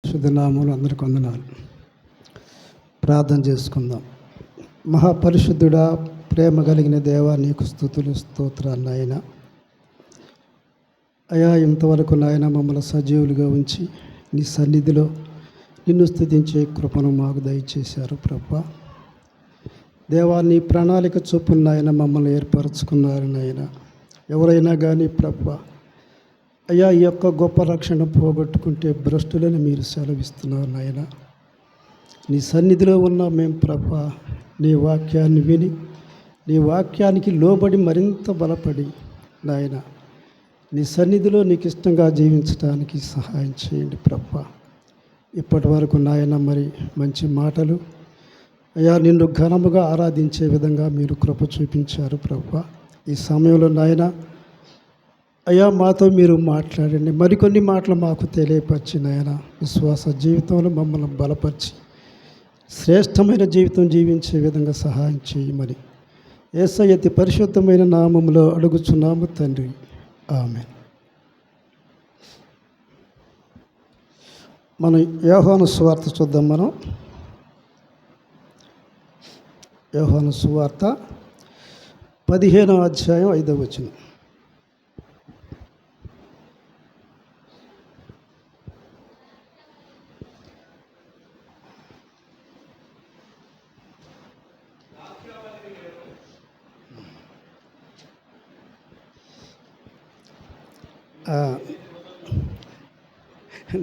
పరిశుద్ధ నామములు అందరికీ వందనాలు. ప్రార్థన చేసుకుందాం. మహాపరిశుద్ధుడా, ప్రేమ కలిగిన దేవా, నీకు స్తుతులు స్తోత్రాలు నాయన. అయా, ఇంతవరకు నాయన మమ్మల్ని సజీవులుగా ఉంచి నీ సన్నిధిలో నిన్ను స్తుతించే కృపను మాకు దయచేశారు ప్రభువా. దేవా, నీ ప్రణాళిక చొప్పున నాయన మమ్మల్ని ఏర్పరచుకున్నారు నాయన. ఎవరైనా కానీ ప్రభువా అయ్యా, ఈ యొక్క గొప్ప రక్షణ పోగొట్టుకుంటే భ్రష్టులని మీరు సెలవిస్తున్నారు నాయన. నీ సన్నిధిలో ఉన్న మేము ప్రభువా నీ వాక్యాన్ని విని నీ వాక్యానికి లోబడి మరింత బలపడి నాయన నీ సన్నిధిలో నీకు ఇష్టంగా జీవించడానికి సహాయం చేయండి ప్రభువా. ఇప్పటి వరకు నాయన మరి మంచి మాటలు అయ్యా, నిన్ను ఘనముగా ఆరాధించే విధంగా మీరు కృప చూపించారు ప్రభువా. ఈ సమయంలో నాయన అయ్యా, మాతో మీరు మాట్లాడండి. మరికొన్ని మాటలు మాకు తెలియపరిచి నాయన విశ్వాస జీవితంలో మమ్మల్ని బలపరిచి శ్రేష్టమైన జీవితం జీవించే విధంగా సహాయం చేయమని యేసయ్య అతి పరిశుద్ధమైన నామములో అడుగుచున్నాము తండ్రి, ఆమేన్. మనం యోహాను సువార్త చూద్దాం. మనం యోహాను సువార్త 15వ అధ్యాయం 5వ వచనం.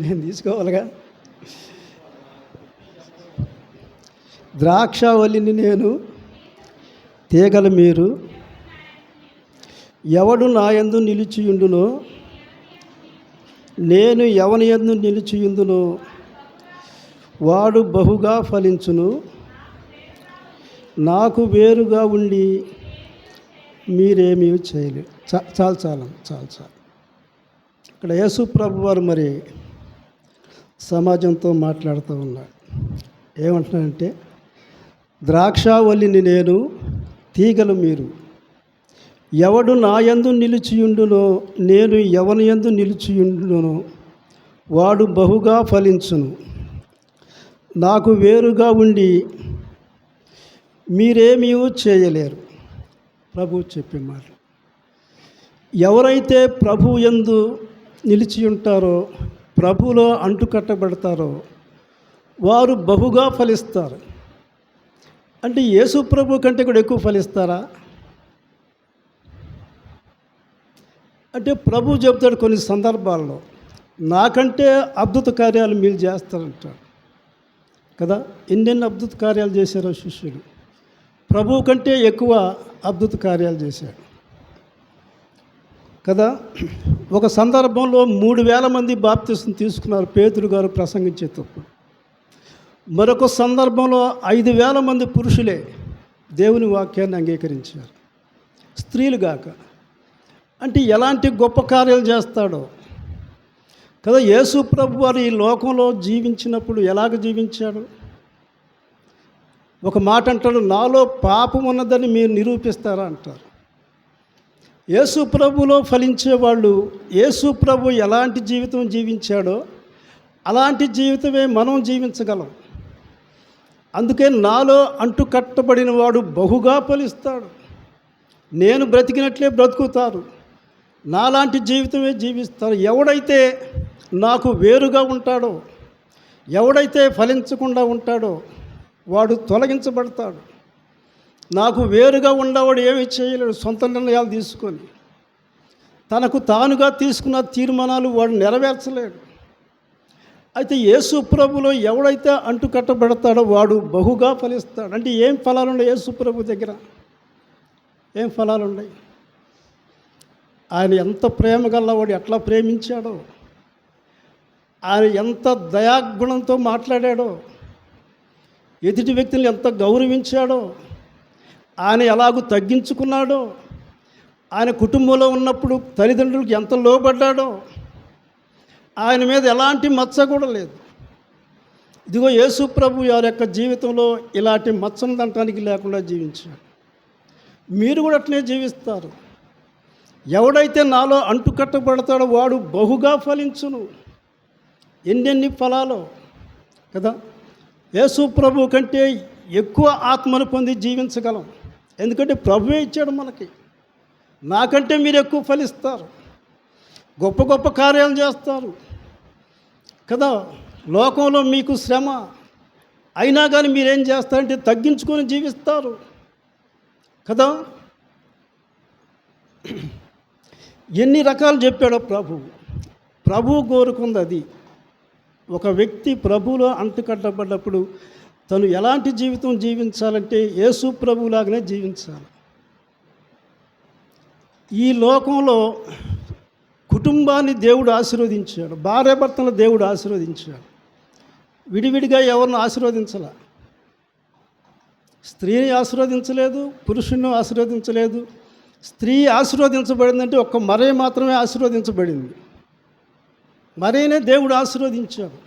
నేను తీసుకోవాలిగా. ద్రాక్షావల్లిని నేను, తీగలు మీరు. ఎవడు నా యందు నిలిచియుండునో, నేను ఎవని యందు నిలిచియుందునో వాడు బహుగా ఫలించును. నాకు వేరుగా ఉండి మీరేమీ చేయలేరు. చాలు. ఇక్కడ యేసు ప్రభు వారు మరి సమాజంతో మాట్లాడుతూ ఉన్నారు. ఏమంటున్నారంటే, ద్రాక్షావల్లిని నేను, తీగలు మీరు. ఎవడు నా యందు నిలిచియుండునో, నేను ఎవని యందు నిలిచియుండునో వాడు బహుగా ఫలించును. నాకు వేరుగా ఉండి మీరేమీ చేయలేరు. ప్రభు చెప్పే మాట. ఎవరైతే ప్రభు యందు నిలిచి ఉంటారో, ప్రభులో అంటుకట్టబడతారో వారు బహుగా ఫలిస్తారు. అంటే యేసు ప్రభు కంటే కూడా ఎక్కువ ఫలిస్తారా? అంటే ప్రభు చెప్తాడు కొన్ని సందర్భాల్లో, నాకంటే అద్భుత కార్యాలు మీరు చేస్తారంటారు కదా. ఎన్నెన్ని అద్భుత కార్యాలు చేశారో శిష్యులు. ప్రభు కంటే ఎక్కువ అద్భుత కార్యాలు చేశాడు కదా. ఒక సందర్భంలో 3000 మంది బాప్తిసం తీసుకున్నారు పేతురు గారు ప్రసంగించేటప్పుడు. మరొక సందర్భంలో 5000 మంది పురుషులే దేవుని వాక్యాన్ని అంగీకరించారు, స్త్రీలు గాక. అంటే ఎలాంటి గొప్ప కార్యాలు చేస్తాడో కదా. యేసు ప్రభు వారు ఈ లోకంలో జీవించినప్పుడు ఎలాగ జీవించాడు? ఒక మాట అంటాడు, నాలో పాపం ఉన్నదని మీరు నిరూపిస్తారా అంటారు. యేసు ప్రభులో ఫలించేవాళ్ళు యేసు ప్రభు ఎలాంటి జీవితం జీవించాడో అలాంటి జీవితమే మనం జీవించగలం. అందుకే నాలో అంటు కట్టబడిన వాడు బహుగా ఫలిస్తాడు. నేను బ్రతికినట్లే బ్రతుకుతారు, నాలాంటి జీవితమే జీవిస్తారు. ఎవడైతే నాకు వేరుగా ఉంటాడో, ఎవడైతే ఫలించకుండా ఉంటాడో వాడు తొలగించబడతాడు. నాకు వేరుగా ఉండవాడు ఏమీ చేయలేడు. సొంత నిర్ణయాలు తీసుకొని తనకు తానుగా తీసుకున్న తీర్మానాలు వాడు నెరవేర్చలేడు. అయితే యేసు ప్రభులో ఎవడైతే అంటుకట్టబడతాడో వాడు బహుగా ఫలిస్తాడు. అంటే ఏం ఫలాలు ఉన్నాయి యేసు ప్రభు దగ్గర? ఏం ఫలాలు ఉన్నాయి? ఆయన ఎంత ప్రేమ గలవాడు, ఎట్లా ప్రేమించాడో, ఆయన ఎంత దయాగుణంతో మాట్లాడాడో, ఎదుటి వ్యక్తిని ఎంత గౌరవించాడో, ఆయన ఎలాగూ తగ్గించుకున్నాడో, ఆయన కుటుంబంలో ఉన్నప్పుడు తల్లిదండ్రులకు ఎంత లోబడ్డాడో, ఆయన మీద ఎలాంటి మచ్చ కూడా లేదు. ఇదిగో యేసు ప్రభు వారి యొక్క జీవితంలో ఇలాంటి మచ్చందంటానికి లేకుండా జీవించాడు. మీరు కూడా అట్లనే జీవిస్తారు. ఎవడైతే నాలో అంటుకట్టబడతాడో వాడు బహుగా ఫలించును. ఎన్నెన్ని ఫలాలో కదా. యేసు ప్రభు కంటే ఎక్కువ ఆత్మను పొంది జీవించగలం. ఎందుకంటే ప్రభువే ఇచ్చాడు మనకి. నాకంటే మీరు ఎక్కువ ఫలిస్తారు, గొప్ప గొప్ప కార్యాలు చేస్తారు కదా. లోకంలో మీకు శ్రమ అయినా కానీ మీరేం చేస్తారంటే తగ్గించుకొని జీవిస్తారు కదా. ఎన్ని రకాలు చెప్పాడో ప్రభువు కోరుకుంది అది. ఒక వ్యక్తి ప్రభువులో అంటుకట్టబడ్డప్పుడు తను ఎలాంటి జీవితం జీవించాలంటే యేసు ప్రభువులాగానే జీవించాలి. ఈ లోకంలో కుటుంబాన్ని దేవుడు ఆశీర్వదించాడు, భార్యాభర్తలను దేవుడు ఆశీర్వదించాడు. విడివిడిగా ఎవరిని ఆశీర్వదించలే. స్త్రీని ఆశీర్వదించలేదు, పురుషుని ఆశీర్వదించలేదు. స్త్రీ ఆశీర్వదించబడిందంటే ఒక్క మరే మాత్రమే ఆశీర్వదించబడింది. మరేనే దేవుడు ఆశీర్వదించాడు.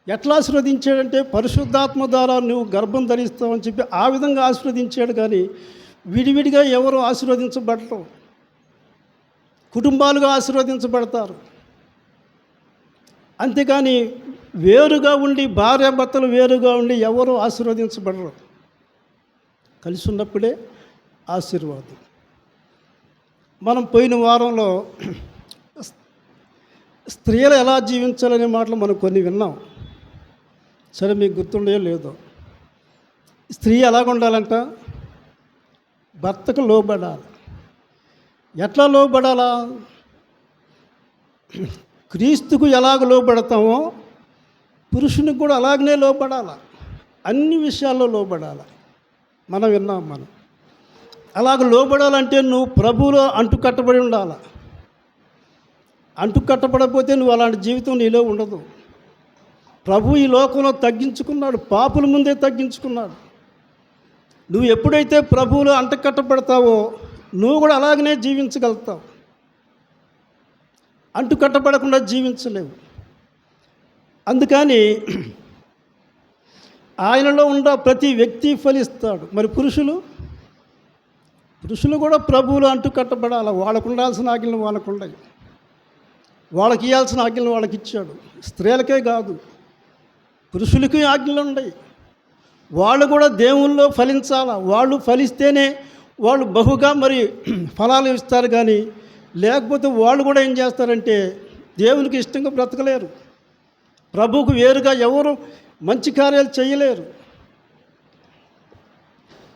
ఎట్లా ఆశీర్వదించాడంటే పరిశుద్ధాత్మ ద్వారా నువ్వు గర్భం ధరిస్తావని చెప్పి ఆ విధంగా ఆశీర్వదించాడు. కానీ విడివిడిగా ఎవరు ఆశీర్వదించబడటం, కుటుంబాలుగా ఆశీర్వదించబడతారు. అంతేకాని వేరుగా ఉండి భార్యాభర్తలు వేరుగా ఉండి ఎవరు ఆశీర్వదించబడరు. కలిసి ఉన్నప్పుడే ఆశీర్వాదం. మనం పోయిన వారంలో స్త్రీలు ఎలా జీవించాలనే మాటలు మనం కొన్ని విన్నాం. సరే, మీకు గుర్తుండే లేదో. స్త్రీ ఎలాగ ఉండాలంట? భర్తకు లోబడాలి. ఎట్లా లోబడాలా? క్రీస్తుకు ఎలాగ లోబడతామో పురుషునికి కూడా అలాగనే లోబడాలి. అన్ని విషయాల్లో లోబడాలి. మనం విన్నాం. అలాగ లోబడాలంటే నువ్వు ప్రభువులో అంటుకట్టబడి ఉండాలి. అంటుకట్టబడకపోతే నువ్వు అలాంటి జీవితం నీలో ఉండదు. ప్రభు ఈ లోకంలో తగ్గించుకున్నాడు, పాపుల ముందే తగ్గించుకున్నాడు. నువ్వు ఎప్పుడైతే ప్రభువులో అంటుకట్టబడతావో నువ్వు కూడా అలాగనే జీవించగలుగుతావు. అంటుకట్టబడకుండా జీవించలేవు. అందుకని ఆయనలో ఉన్న ప్రతి వ్యక్తి ఫలిస్తాడు. మరి పురుషులు కూడా ప్రభువులు అంటుకట్టబడాలి. వాళ్ళకు ఉండాల్సిన ఆజ్ఞలు వాళ్ళకు ఉన్నాయి, వాళ్ళకి ఇవ్వాల్సిన ఆజ్ఞలు వాళ్ళకి ఇచ్చాడు. స్త్రీలకే కాదు, పురుషులకి ఆజ్ఞలు ఉన్నాయి. వాళ్ళు కూడా దేవుల్లో ఫలించాలి. వాళ్ళు ఫలిస్తేనే వాళ్ళు బహుగా మరి ఫలాలు ఇస్తారు. కానీ లేకపోతే వాళ్ళు కూడా ఏం చేస్తారంటే దేవునికి ఇష్టంగా బ్రతకలేరు. ప్రభువుకు వేరుగా ఎవరు మంచి కార్యాలు చేయలేరు.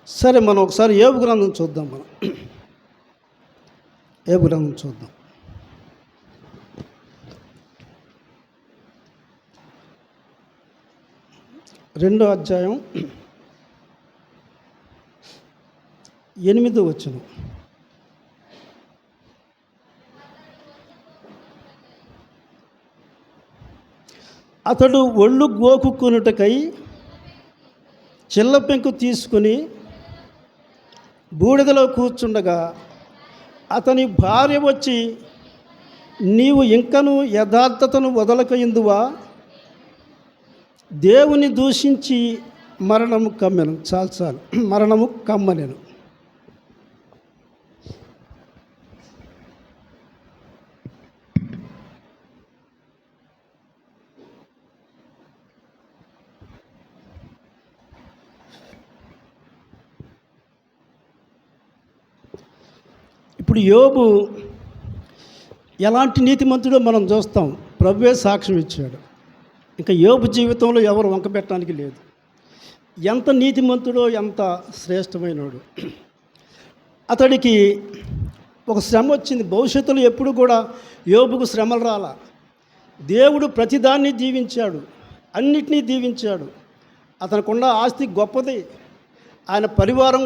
సరే, మనం ఒకసారి యోబు గ్రంథం చూద్దాం. యోబు గ్రంథం చూద్దాం. రెండో అధ్యాయం 8వ వచనం. అతడు ఒళ్ళు గోకుకొనుటకై చిల్లపెంకు తీసుకుని బూడిదలో కూర్చుండగా అతని భార్య వచ్చి, నీవు ఇంకను యథార్థతను వదలకయిందువా? దేవుని దూషించి మరణము కమ్మెను. చాలు మరణము కమ్మనేను. ఇప్పుడు యోబు ఎలాంటి నీతిమంతుడో మనం చూస్తాం. ప్రభువే సాక్ష్యం ఇచ్చాడు. ఇంకా యోబు జీవితంలో ఎవరు వంక పెట్టడానికి లేదు. ఎంత నీతిమంతుడో, ఎంత శ్రేష్టమైనడు. అతడికి ఒక శ్రమ వచ్చింది. భవిష్యత్తులో ఎప్పుడు కూడా యోబుకు శ్రమలు రాలా. దేవుడు ప్రతిదాన్ని దీవించాడు, అన్నిటినీ దీవించాడు. అతనికున్న ఆస్తి గొప్పది, ఆయన పరివారం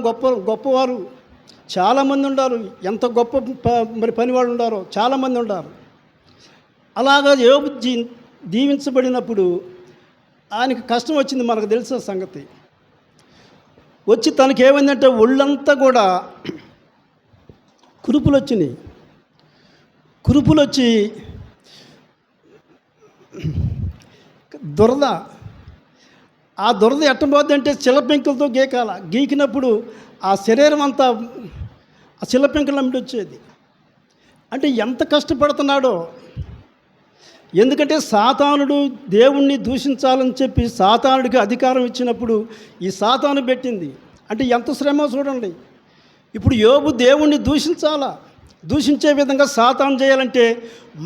గొప్పవారు చాలామంది ఉన్నారు. ఎంత గొప్ప మరి పనివాళ్ళు ఉండారో చాలామంది ఉన్నారు. అలాగా యోబు దీవించబడినప్పుడు ఆయనకి కష్టం వచ్చింది. మనకు తెలిసిన సంగతి. వచ్చి తనకేమైందంటే ఒళ్ళంతా కూడా కురుపులు వచ్చినాయి. కురుపులు వచ్చి దురద, ఆ దురద ఎట్టబోద్దంటే చిల్లపెంకులతో గీకినప్పుడు ఆ శరీరం అంతా ఆ చిల్లపెంకులు అమ్మిడి వచ్చేది. అంటే ఎంత కష్టపడుతున్నాడో, ఎందుకంటే సాతానుడు దేవుణ్ణి దూషించాలని చెప్పి సాతానుడికి అధికారం ఇచ్చినప్పుడు ఈ సాతాను పెట్టింది. అంటే ఎంత శ్రమ చూడండి. ఇప్పుడు యోబు దేవుణ్ణి దూషించాలా, దూషించే విధంగా సాతాను చేయాలంటే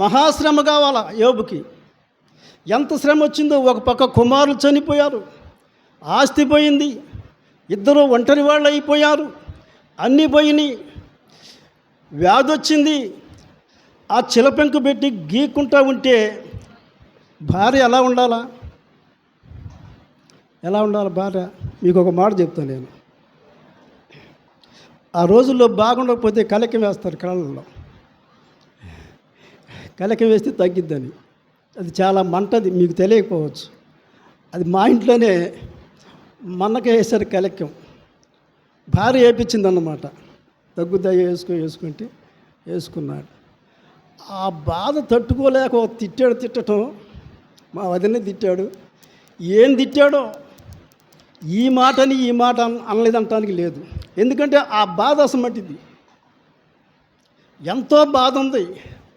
మహాశ్రమ కావాలా యోబుకి. ఎంత శ్రమ వచ్చిందో. ఒక పక్క కుమారులు చనిపోయారు, ఆస్తి పోయింది, ఇద్దరు ఒంటరి వాళ్ళు అయిపోయారు, అన్నీ పోయినాయి, వ్యాధి వచ్చింది. ఆ చిలపెంకు పెట్టి గీక్కుంటా ఉంటే భార్య ఎలా ఉండాలా? ఎలా ఉండాలి భార్య? మీకు ఒక మాట చెప్తాను నేను. ఆ రోజుల్లో బాగుండకపోతే కలెకం వేస్తారు కళ్ళల్లో. కలెకం వేస్తే తగ్గిద్దని. అది చాలా మంటది, మీకు తెలియకపోవచ్చు. అది మా ఇంట్లోనే మన్నకే వేశారు కలెక్కం. భార్య వేయించిందన్నమాట. తగ్గుద్దా వేసుకుంటే వేసుకున్నాడు. ఆ బాధ తట్టుకోలేక తిట్టడం, మా వదినే తిట్టాడు. ఏం తిట్టాడో ఈ మాట అనలేదంటానికి లేదు. ఎందుకంటే ఆ బాధ అసమట్టింది, ఎంతో బాధ ఉంది.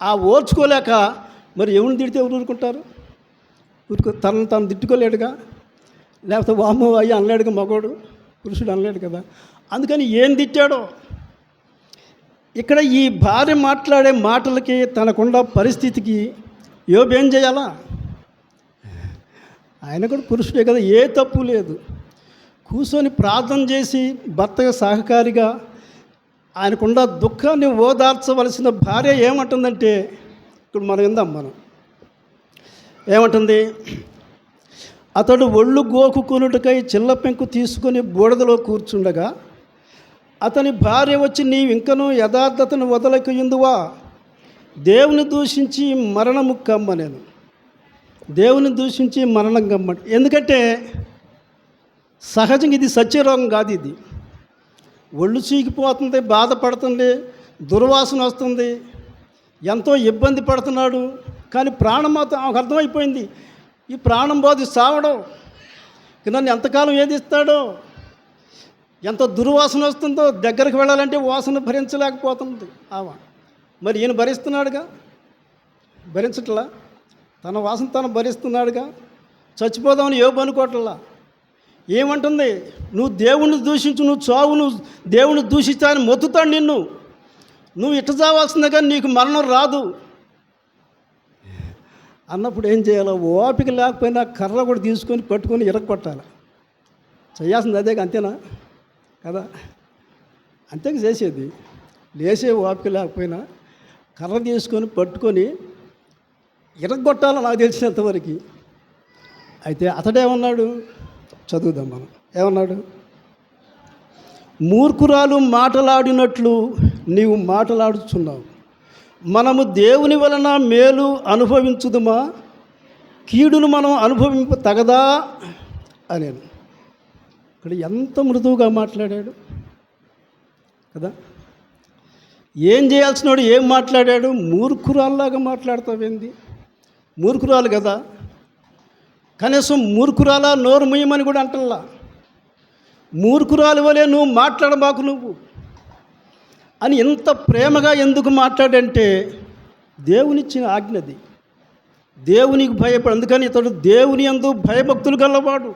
ఆ ఓర్చుకోలేక మరి ఎవరిని తిడితే ఎవరు ఊరుకుంటారు? తను తిట్టుకోలేడుగా, లేకపోతే వామ్మో అయ్యి అనలేడుగా, మగోడు పురుషుడు అనలేడు కదా. అందుకని ఏం తిట్టాడో. ఇక్కడ ఈ భార్య మాట్లాడే మాటలకి, తనకున్న పరిస్థితికి యోబు ఏం చేయాలా? ఆయన కూడా పురుషుడే కదా, ఏ తప్పు లేదు. కూర్చొని ప్రార్థన చేసి భర్తగా సహకారిగా ఆయనకున్న దుఃఖాన్ని ఓదార్చవలసిన భార్య ఏమంటుందంటే, ఇప్పుడు మనం ఏమంటుంది? అతడు ఒళ్ళు గోకుకొనుటకై చిల్ల పెంకు తీసుకొని బూడదలో కూర్చుండగా అతని భార్య వచ్చి, నీవు ఇంకనూ యథార్థతను వదలకయుందువా? దేవుని దూషించి మరణము కమ్మనేను. దేవుని దూషించి మరణం కమ్మ. ఎందుకంటే సహజంగా ఇది సత్యరోగం కాదు. ఇది ఒళ్ళు చీకిపోతుంది, బాధపడుతుంది, దుర్వాసన వస్తుంది, ఎంతో ఇబ్బంది పడుతున్నాడు. కానీ ప్రాణం మాత్రం ఆమెకు అర్థమైపోయింది, ఈ ప్రాణం పోది సావడం, నన్ను ఎంతకాలం ఏదిస్తాడో, ఎంత దుర్వాసన వస్తుందో, దగ్గరికి వెళ్ళాలంటే వాసన భరించలేకపోతుంది ఆమె. మరి ఈయన భరిస్తున్నాడుగా, భరించట్లా, తన వాసన తను భరిస్తున్నాడుగా. చచ్చిపోదామని యోబు అనుకోవట్లా. ఏమంటుంది? నువ్వు దేవుణ్ణి దూషించు, నువ్వు చావు, నువ్వు దేవుణ్ణి దూషిస్తానని మొత్తుతాడు నిన్ను. నువ్వు ఇట్ట చావాల్సిందే కానీ నీకు మరణం రాదు అన్నప్పుడు ఏం చేయాలో? ఓపిక లేకపోయినా కర్ర కూడా తీసుకొని పట్టుకొని ఇరగొట్టాలి. చేయాల్సింది అదే, అంతేనా కదా? అంతే చేసేది. లేసే ఓపిక లేకపోయినా కర్ర తీసుకొని పట్టుకొని ఇరగొట్టాలి, నాకు తెలిసినంతవరకు. అయితే అతడేమన్నాడు? చదువుదాం మనం. ఏమన్నాడు? మూర్ఖురాలు మాటలాడినట్లు నీవు మాటలాడుచున్నావు. మనము దేవుని వలన మేలు అనుభవించుదుమా, కీడును మనం అనుభవింప తగదా అనేను. ఇక్కడ ఎంత మృదువుగా మాట్లాడాడు కదా. ఏం చేయాల్సినోడు ఏం మాట్లాడాడు? మూర్ఖురాల్లాగా మాట్లాడతావేంది? మూర్ఖురాలు కదా, కనీసం మూర్ఖురాలా నోరు ముయ్యమని కూడా అంటల్లా. మూర్ఖురాలు వలే నువ్వు మాట్లాడబాకు నువ్వు అని ఎంత ప్రేమగా ఎందుకు మాట్లాడంటే దేవునిచ్చిన ఆజ్ఞది. దేవునికి భయపడు. అందుకని ఇతడు దేవుని యందు భయభక్తులు గలవాడు.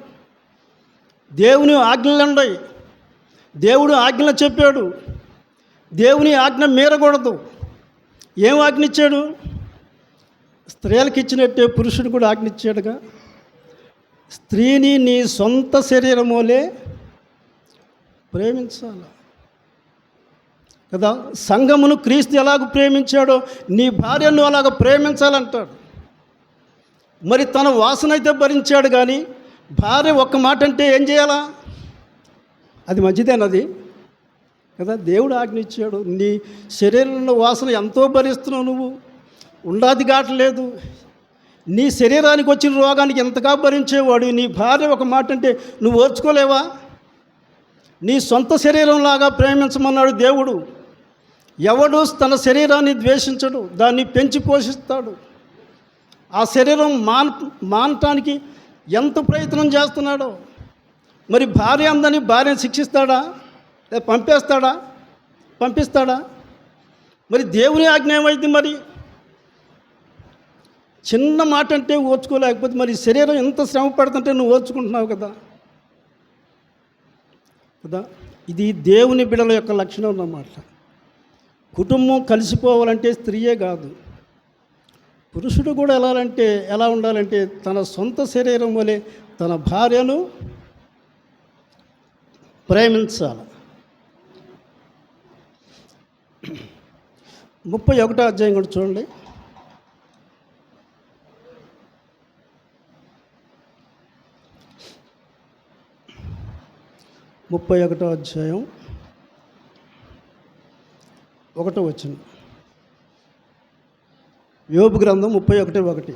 దేవుని ఆజ్ఞలు ఉన్నాయి, దేవుడు ఆజ్ఞలు చెప్పాడు, దేవుని ఆజ్ఞ మీరకూడదు. ఏం ఆజ్ఞ ఇచ్చాడు? స్త్రీలకు ఇచ్చినట్టే పురుషుడు కూడా ఆజ్ఞ ఇచ్చాడుగా. స్త్రీని నీ సొంత శరీరమోలే ప్రేమించాలి కదా. సంఘమును క్రీస్తు ఎలాగ ప్రేమించాడో నీ భార్యను అలాగ ప్రేమించాలంటాడు. మరి తన వాసన అయితే భరించాడు, కానీ భార్య ఒక్క మాట అంటే ఏం చేయాలా? అది మంచిదేనది కదా. దేవుడు ఆజ్ఞ ఇచ్చాడు. నీ శరీరంలో వాసన ఎంతో భరిస్తున్నావు నువ్వు, ఉండాది కావట్లేదు. నీ శరీరానికి వచ్చిన రోగానికి ఎంతగా భరించేవాడు. నీ భార్య ఒక మాట అంటే నువ్వు ఓర్చుకోలేవా? నీ సొంత శరీరంలాగా ప్రేమించమన్నాడు దేవుడు. ఎవడు తన శరీరాన్ని ద్వేషించడు, దాన్ని పెంచి పోషిస్తాడు. ఆ శరీరం మానటానికి ఎంత ప్రయత్నం చేస్తున్నాడో. మరి భార్య అందని భార్యను శిక్షిస్తాడా? పంపిస్తాడా? మరి దేవుని ఆజ్ఞ ఏమైంది? మరి చిన్న మాట అంటే ఓర్చుకోలేకపోతే మరి శరీరం ఎంత శ్రమ పడుతుంటే నువ్వు ఓర్చుకుంటున్నావు కదా కదా. ఇది దేవుని బిడ్డల యొక్క లక్షణం అన్నమాట. కుటుంబం కలిసిపోవాలంటే స్త్రీయే కాదు, పురుషుడు కూడా ఎలా ఉండాలంటే తన సొంత శరీరం వలె తన భార్యను ప్రేమించాలి. 31వ అధ్యాయం కూడా చూడండి. 31వ అధ్యాయం 1వ వచనం. యోబు గ్రంథం 31:1.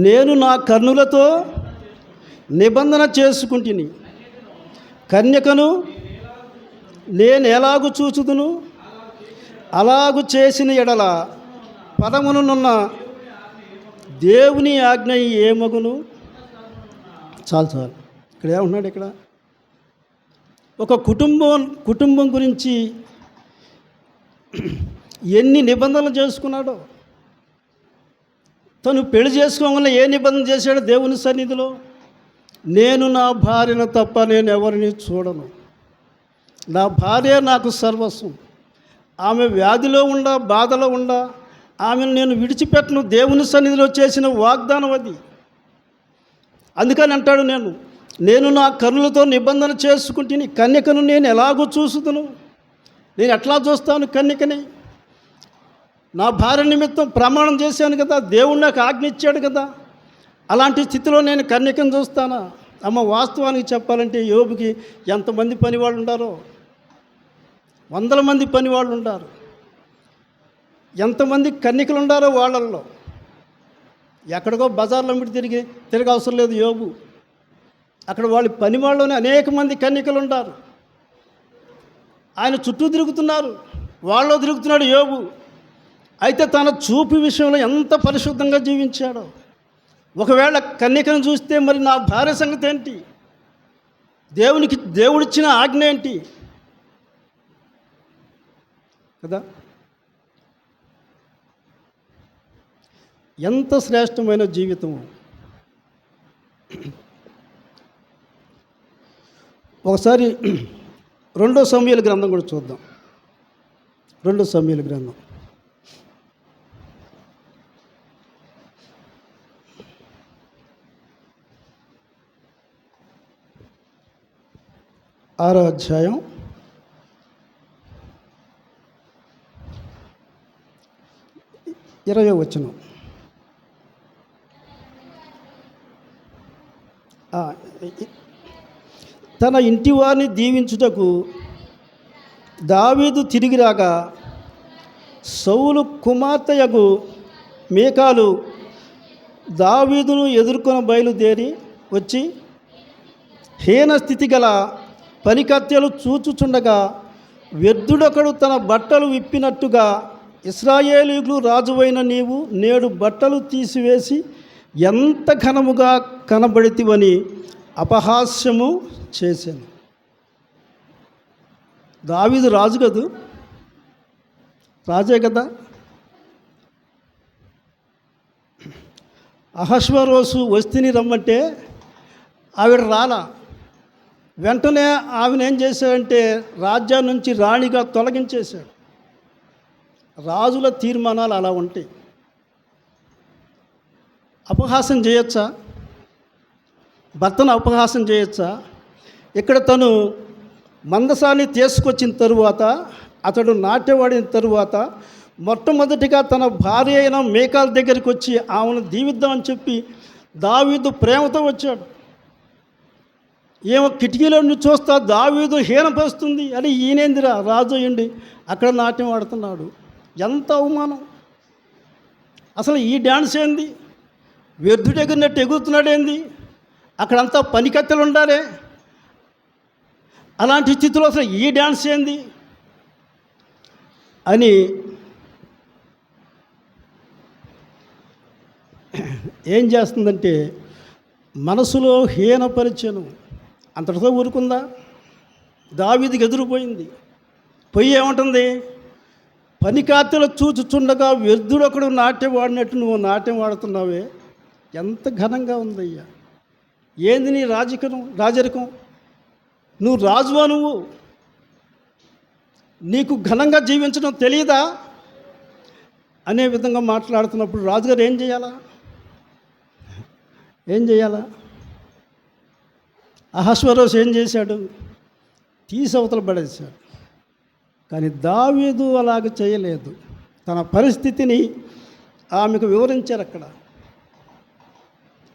నేను నా కన్నులతో నిబంధన చేసుకుంటుని, కన్యకను నేను ఎలాగు చూచుదును, అలాగు చేసిన ఎడల పదమునున్న దేవుని ఆజ్ఞ ఏమగును. చాలు ఇక్కడ ఏమంటున్నాడు? ఇక్కడ ఒక కుటుంబం గురించి ఎన్ని నిబంధనలు చేసుకున్నాడో. తను పెళ్లి చేసుకోగానే ఏ నిబంధన చేశాడో దేవుని సన్నిధిలో, నేను నా భార్యను తప్ప నేను ఎవరిని చూడను, నా భార్య నాకు సర్వస్వం, ఆమె వ్యాధిలో ఉండా బాధలో ఉండా ఆమెను నేను విడిచిపెట్టను. దేవుని సన్నిధిలో చేసిన వాగ్దానం అది. అందుకని అంటాడు, నేను నా కన్నులతో నిబంధన చేసుకుంటుని, కన్యకను నేను ఎలాగో చూసుదును. నేను ఎట్లా చూస్తాను కన్యకని? నా భార్య నిమిత్తం ప్రమాణం చేశాను కదా, దేవుడు నాకు ఆజ్ఞ ఇచ్చాడు కదా. అలాంటి స్థితిలో నేను కన్యకను చూస్తానా? అమ్మ, వాస్తవానికి చెప్పాలంటే యోబుకి ఎంతమంది పనివాళ్ళు ఉండారో, 100 మంది పనివాళ్ళు ఉంటారు. ఎంతమంది కన్యకలు ఉండారో వాళ్ళల్లో. ఎక్కడికో బజార్లో తిరిగి అవసరం లేదు యోబు. అక్కడ వాళ్ళ పనివాళ్ళలోనే అనేక మంది కన్యకలు ఉంటారు. ఆయన చుట్టూ తిరుగుతున్నారు, వాళ్ళు తిరుగుతున్నాడు యోబు. అయితే తన చూపు విషయంలో ఎంత పరిశుద్ధంగా జీవించాడో. ఒకవేళ కన్యకను చూస్తే మరి నా భార్య సంగతి ఏంటి? దేవుడిచ్చిన ఆజ్ఞ ఏంటి కదా. ఎంత శ్రేష్టమైన జీవితం. ఒకసారి 2 సమూయేలు గ్రంథం కూడా చూద్దాం. 2 సమూయేలు గ్రంథం 6వ అధ్యాయం 20వ వచనం. తన ఇంటి వారిని దీవించుటకు దావీదు తిరిగి రాగా సౌలు కుమార్తెయగు మీకాలు దావీదును ఎదుర్కొని బయలుదేరి వచ్చి హీన స్థితి గల పనికత్తెలు చూచుచుండగా వ్యర్థుడొకడు తన బట్టలు విప్పినట్టుగా, ఇశ్రాయేలీయులు రాజువైన నీవు నేడు బట్టలు తీసివేసి ఎంత ఘనముగా కనబడితివని అపహాస్యము చేశాను. దావీదు రాజు కదూ, రాజే కదా. అహష్వరోసు వస్తిని రమ్మంటే ఆవిడ రాలా. వెంటనే ఆమెను ఏం చేశాడంటే రాజ్యం నుంచి రాణిగా తొలగించేశాడు. రాజుల తీర్మానాలు అలా ఉంటాయి. అపహాసం చేయొచ్చా? భర్తను అపహాసం చేయొచ్చా? ఇక్కడ తను మందసాన్ని తీసుకొచ్చిన తరువాత, అతడు నాట్యవాడిన తరువాత మొట్టమొదటిగా తన భార్య అయిన మీకాల దగ్గరికి వచ్చి ఆమెను దీవిద్దామని చెప్పి దావీదు ప్రేమతో వచ్చాడు. ఏమో కిటికీలో నుండి చూస్తా దావీదు హీనపరుస్తుంది అని, ఈయనేందిరా రాజు అయ్యండి అక్కడ నాట్యం ఆడుతున్నాడు. ఎంత అవమానం అసలు! ఈ డ్యాన్స్ ఏంది? వ్యర్థుడు ఎగిరినట్టు ఎగురుతున్నాడేంది? అక్కడంతా పనికత్తెలు ఉండాలి. అలాంటి స్థితిలో అసలు ఈ డ్యాన్స్ ఏంది అని ఏం చేస్తుందంటే మనసులో హీనపరిచను. అంతటితో ఊరుకుందా? దావీదుకి ఎదురుపోయింది. పొయ్యి ఏమంటుంది? పనికార్తెలు చూచుచుండగా వ్యర్థుడొకడు నాట్యం వాడినట్టు నువ్వు నాట్యం వాడుతున్నావే, ఎంత ఘనంగా ఉందయ్యా. ఏంది నీ రాజరికం? నువ్వు రాజువా? నువ్వు నీకు ఘనంగా జీవించడం తెలియదా అనే విధంగా మాట్లాడుతున్నప్పుడు రాజుగారు ఏం చేయాలా? అహశ్వరోషు ఏం చేశాడు? తీసవతల పడేశాడు. కానీ దావీదు అలాగ చేయలేదు. తన పరిస్థితిని ఆమెకు వివరించారు. అక్కడ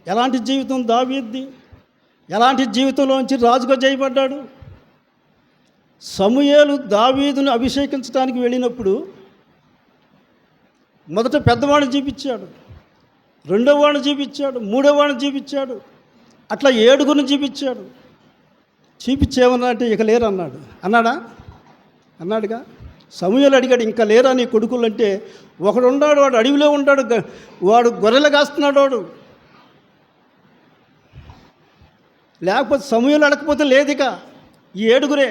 ఎలాంటి జీవితం దావీదుది, ఎలాంటి జీవితంలోంచి రాజుగా చేయబడ్డాడు. సమూయేలు దావీదును అభిషేకించడానికి వెళ్ళినప్పుడు మొదట పెద్దవాడిని చూపించాడు, రెండో వాడిని చూపించాడు, మూడో వాడిని చూపించాడు, అట్లా 7గురిని చూపించాడు. చూపించేమన్నంటే ఇక లేరు అన్నాడుగా. సమూయేలు అడిగాడు, ఇంకా లేరా నీ కొడుకులు అంటే, ఒకడు ఉన్నాడు, వాడు అడవిలో ఉంటాడు, వాడు గొర్రెలు కాస్తున్నాడు వాడు. లేకపోతే సమూయేలు అడగకపోతే లేదిక ఈ 7గురే.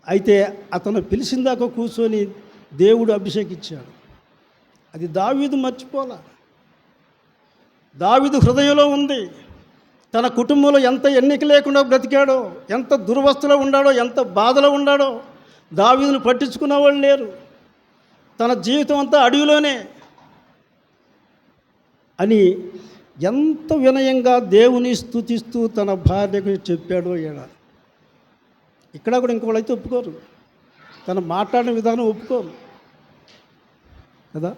అయితే అతను పిలిచిందాక కూర్చొని దేవుడు అభిషేకించాడు. అది దావీదు మర్చిపోలా. దావీదు హృదయంలో ఉంది. తన కుటుంబంలో ఎంత ఎన్నిక లేకుండా బ్రతికాడో, ఎంత దుర్వస్థలో ఉన్నాడో, ఎంత బాధలో ఉన్నాడో దావీదును పట్టించుకున్న వాళ్ళు లేరు. తన జీవితం అంతా అడవిలోనే అని ఎంత వినయంగా దేవుని స్తుతిస్తూ తన భార్యకు చెప్పాడో. ఇక్కడ కూడా ఇంకోళ్ళైతే ఒప్పుకోరు, తను మాట్లాడిన విధానం ఒప్పుకోరు కదా.